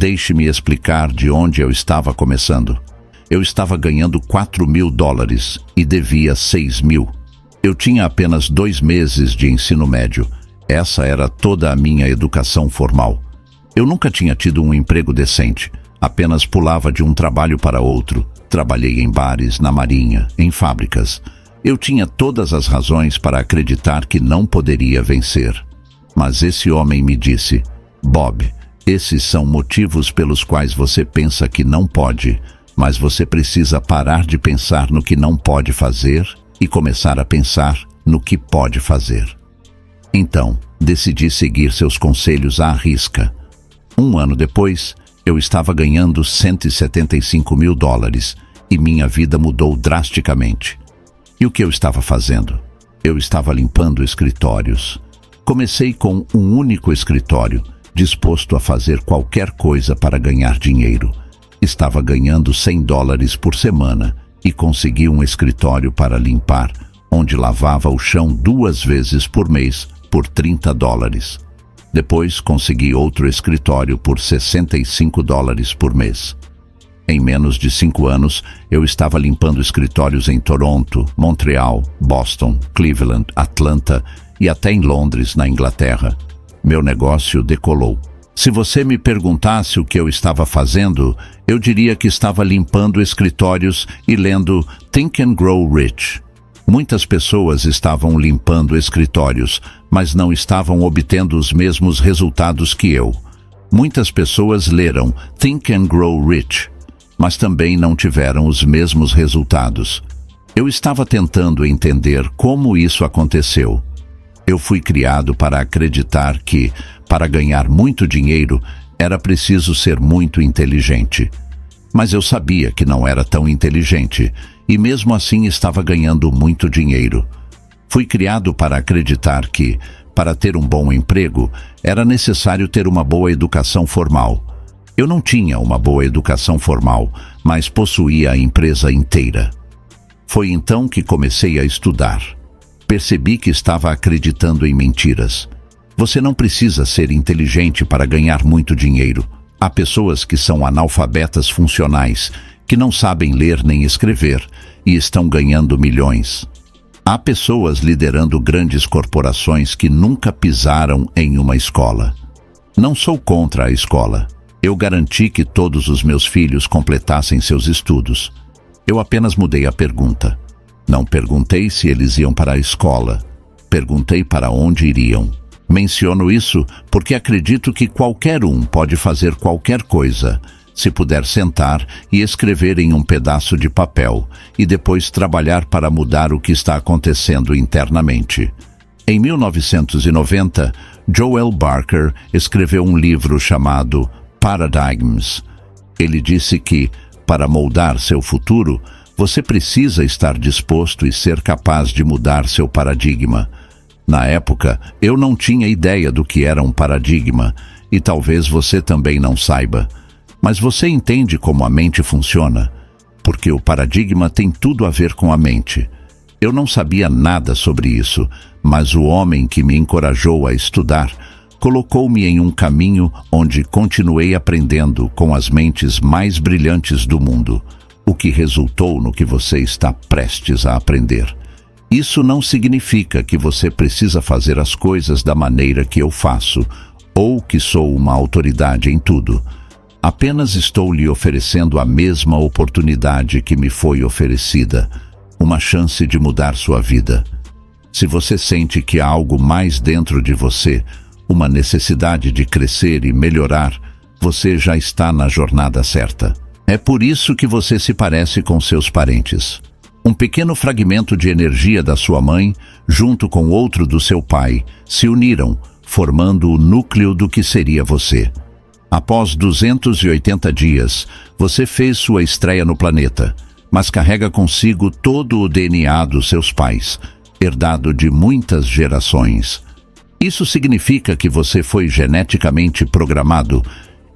Deixe-me explicar de onde eu estava começando. Eu estava ganhando $4.000 e devia 6.000. Eu tinha apenas 2 meses de ensino médio. Essa era toda a minha educação formal. Eu nunca tinha tido um emprego decente. Apenas pulava de um trabalho para outro. Trabalhei em bares, na marinha, em fábricas. Eu tinha todas as razões para acreditar que não poderia vencer. Mas esse homem me disse: Bob, esses são motivos pelos quais você pensa que não pode, mas você precisa parar de pensar no que não pode fazer e começar a pensar no que pode fazer. Então, decidi seguir seus conselhos à risca. 1 ano depois, eu estava ganhando $175.000 e minha vida mudou drasticamente. E o que eu estava fazendo? Eu estava limpando escritórios. Comecei com um único escritório, disposto a fazer qualquer coisa para ganhar dinheiro. Estava ganhando $100 por semana e consegui um escritório para limpar, onde lavava o chão 2 vezes por mês por $30. Depois consegui outro escritório por $65 por mês. Em menos de 5 anos, eu estava limpando escritórios em Toronto, Montreal, Boston, Cleveland, Atlanta e até em Londres, na Inglaterra. Meu negócio decolou. Se você me perguntasse o que eu estava fazendo, eu diria que estava limpando escritórios e lendo Think and Grow Rich. Muitas pessoas estavam limpando escritórios, mas não estavam obtendo os mesmos resultados que eu. Muitas pessoas leram Think and Grow Rich, mas também não tiveram os mesmos resultados. Eu estava tentando entender como isso aconteceu. Eu fui criado para acreditar que, para ganhar muito dinheiro, era preciso ser muito inteligente. Mas eu sabia que não era tão inteligente, e mesmo assim estava ganhando muito dinheiro. Fui criado para acreditar que, para ter um bom emprego, era necessário ter uma boa educação formal. Eu não tinha uma boa educação formal, mas possuía a empresa inteira. Foi então que comecei a estudar. Percebi que estava acreditando em mentiras. Você não precisa ser inteligente para ganhar muito dinheiro. Há pessoas que são analfabetas funcionais, que não sabem ler nem escrever, e estão ganhando milhões. Há pessoas liderando grandes corporações que nunca pisaram em uma escola. Não sou contra a escola. Eu garanti que todos os meus filhos completassem seus estudos. Eu apenas mudei a pergunta. Não perguntei se eles iam para a escola. Perguntei para onde iriam. Menciono isso porque acredito que qualquer um pode fazer qualquer coisa, se puder sentar e escrever em um pedaço de papel e depois trabalhar para mudar o que está acontecendo internamente. Em 1990, Joel Barker escreveu um livro chamado Paradigms. Ele disse que, para moldar seu futuro, você precisa estar disposto e ser capaz de mudar seu paradigma. Na época, eu não tinha ideia do que era um paradigma, e talvez você também não saiba. Mas você entende como a mente funciona? Porque o paradigma tem tudo a ver com a mente. Eu não sabia nada sobre isso, mas o homem que me encorajou a estudar colocou-me em um caminho onde continuei aprendendo com as mentes mais brilhantes do mundo, o que resultou no que você está prestes a aprender. Isso não significa que você precisa fazer as coisas da maneira que eu faço, ou que sou uma autoridade em tudo. Apenas estou lhe oferecendo a mesma oportunidade que me foi oferecida, uma chance de mudar sua vida. Se você sente que há algo mais dentro de você, uma necessidade de crescer e melhorar, você já está na jornada certa. É por isso que você se parece com seus parentes. Um pequeno fragmento de energia da sua mãe, junto com outro do seu pai, se uniram, formando o núcleo do que seria você. Após 280 dias, você fez sua estreia no planeta, mas carrega consigo todo o DNA dos seus pais, herdado de muitas gerações. Isso significa que você foi geneticamente programado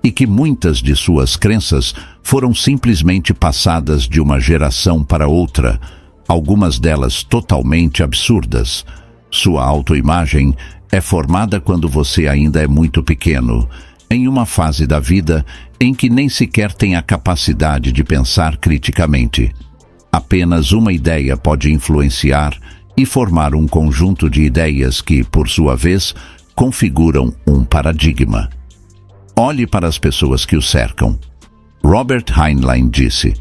e que muitas de suas crenças foram simplesmente passadas de uma geração para outra, algumas delas totalmente absurdas. Sua autoimagem é formada quando você ainda é muito pequeno. Em uma fase da vida em que nem sequer tem a capacidade de pensar criticamente. Apenas uma ideia pode influenciar e formar um conjunto de ideias que, por sua vez, configuram um paradigma. Olhe para as pessoas que o cercam. Robert Heinlein disse: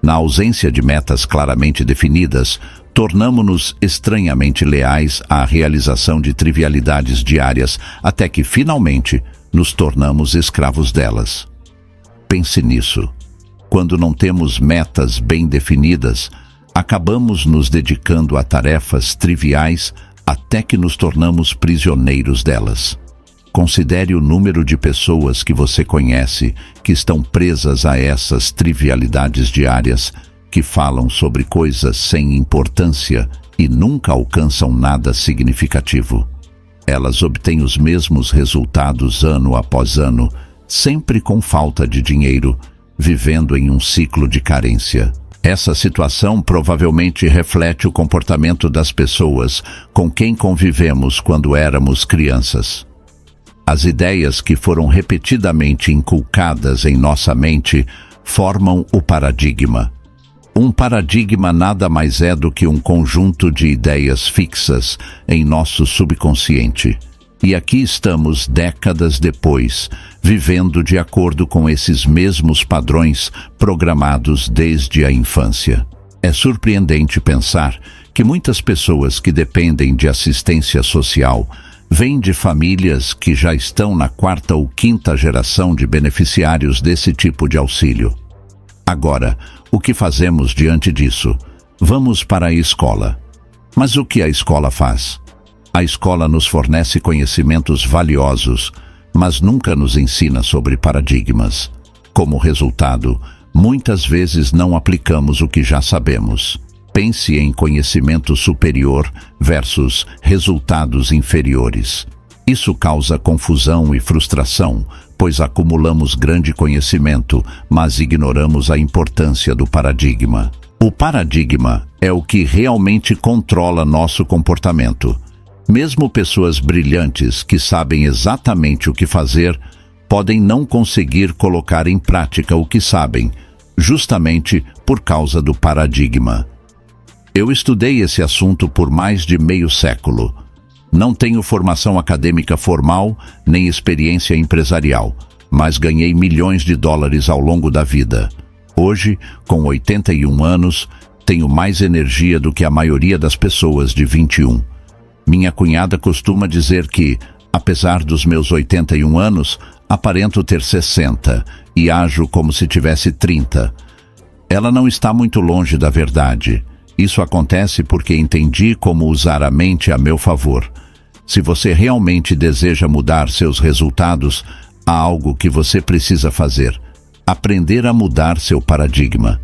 na ausência de metas claramente definidas, tornamo-nos estranhamente leais à realização de trivialidades diárias até que, finalmente, nos tornamos escravos delas. Pense nisso. Quando não temos metas bem definidas, acabamos nos dedicando a tarefas triviais até que nos tornamos prisioneiros delas. Considere o número de pessoas que você conhece que estão presas a essas trivialidades diárias, que falam sobre coisas sem importância e nunca alcançam nada significativo. Elas obtêm os mesmos resultados ano após ano, sempre com falta de dinheiro, vivendo em um ciclo de carência. Essa situação provavelmente reflete o comportamento das pessoas com quem convivemos quando éramos crianças. As ideias que foram repetidamente inculcadas em nossa mente formam o paradigma. Um paradigma nada mais é do que um conjunto de ideias fixas em nosso subconsciente. E aqui estamos, décadas depois, vivendo de acordo com esses mesmos padrões programados desde a infância. É surpreendente pensar que muitas pessoas que dependem de assistência social vêm de famílias que já estão na 4ª ou 5ª geração de beneficiários desse tipo de auxílio. Agora, o que fazemos diante disso? Vamos para a escola. Mas o que a escola faz? A escola nos fornece conhecimentos valiosos, mas nunca nos ensina sobre paradigmas. Como resultado, muitas vezes não aplicamos o que já sabemos. Pense em conhecimento superior versus resultados inferiores. Isso causa confusão e frustração, pois acumulamos grande conhecimento, mas ignoramos a importância do paradigma. O paradigma é o que realmente controla nosso comportamento. Mesmo pessoas brilhantes que sabem exatamente o que fazer, podem não conseguir colocar em prática o que sabem, justamente por causa do paradigma. Eu estudei esse assunto por mais de meio século. Não tenho formação acadêmica formal, nem experiência empresarial, mas ganhei milhões de dólares ao longo da vida. Hoje, com 81 anos, tenho mais energia do que a maioria das pessoas de 21. Minha cunhada costuma dizer que, apesar dos meus 81 anos, aparento ter 60 e ajo como se tivesse 30. Ela não está muito longe da verdade. Isso acontece porque entendi como usar a mente a meu favor. Se você realmente deseja mudar seus resultados, há algo que você precisa fazer: aprender a mudar seu paradigma.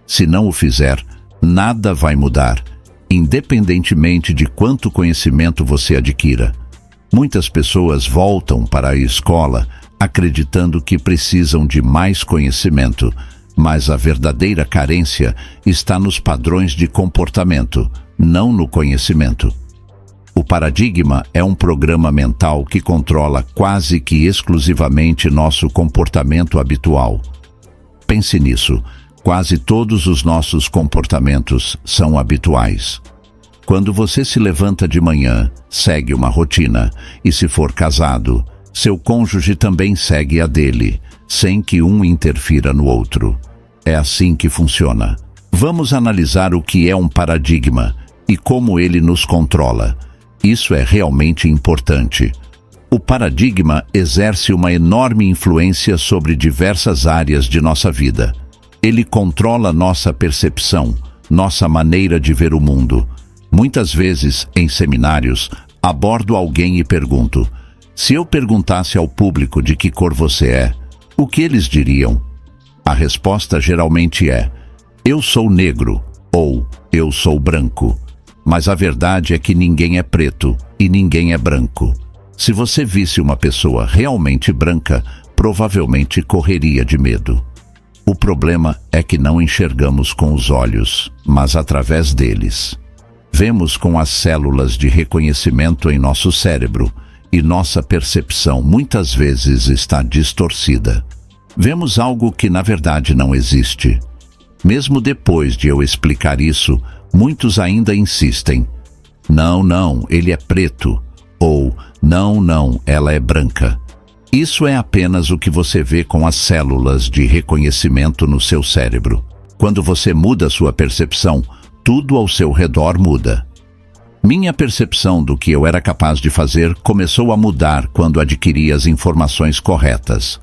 Se não o fizer, nada vai mudar, independentemente de quanto conhecimento você adquira. Muitas pessoas voltam para a escola acreditando que precisam de mais conhecimento, mas a verdadeira carência está nos padrões de comportamento, não no conhecimento. O paradigma é um programa mental que controla quase que exclusivamente nosso comportamento habitual. Pense nisso. Quase todos os nossos comportamentos são habituais. Quando você se levanta de manhã, segue uma rotina, e se for casado, seu cônjuge também segue a dele, sem que um interfira no outro. É assim que funciona. Vamos analisar o que é um paradigma e como ele nos controla. Isso é realmente importante. O paradigma exerce uma enorme influência sobre diversas áreas de nossa vida. Ele controla nossa percepção, nossa maneira de ver o mundo. Muitas vezes, em seminários, abordo alguém e pergunto: se eu perguntasse ao público de que cor você é, o que eles diriam? A resposta geralmente é: eu sou negro ou eu sou branco. Mas a verdade é que ninguém é preto e ninguém é branco. Se você visse uma pessoa realmente branca, provavelmente correria de medo. O problema é que não enxergamos com os olhos, mas através deles. Vemos com as células de reconhecimento em nosso cérebro, e nossa percepção muitas vezes está distorcida. Vemos algo que na verdade não existe. Mesmo depois de eu explicar isso, muitos ainda insistem. Não, não, ele é preto. Ou, não, não, ela é branca. Isso é apenas o que você vê com as células de reconhecimento no seu cérebro. Quando você muda sua percepção, tudo ao seu redor muda. Minha percepção do que eu era capaz de fazer começou a mudar quando adquiri as informações corretas.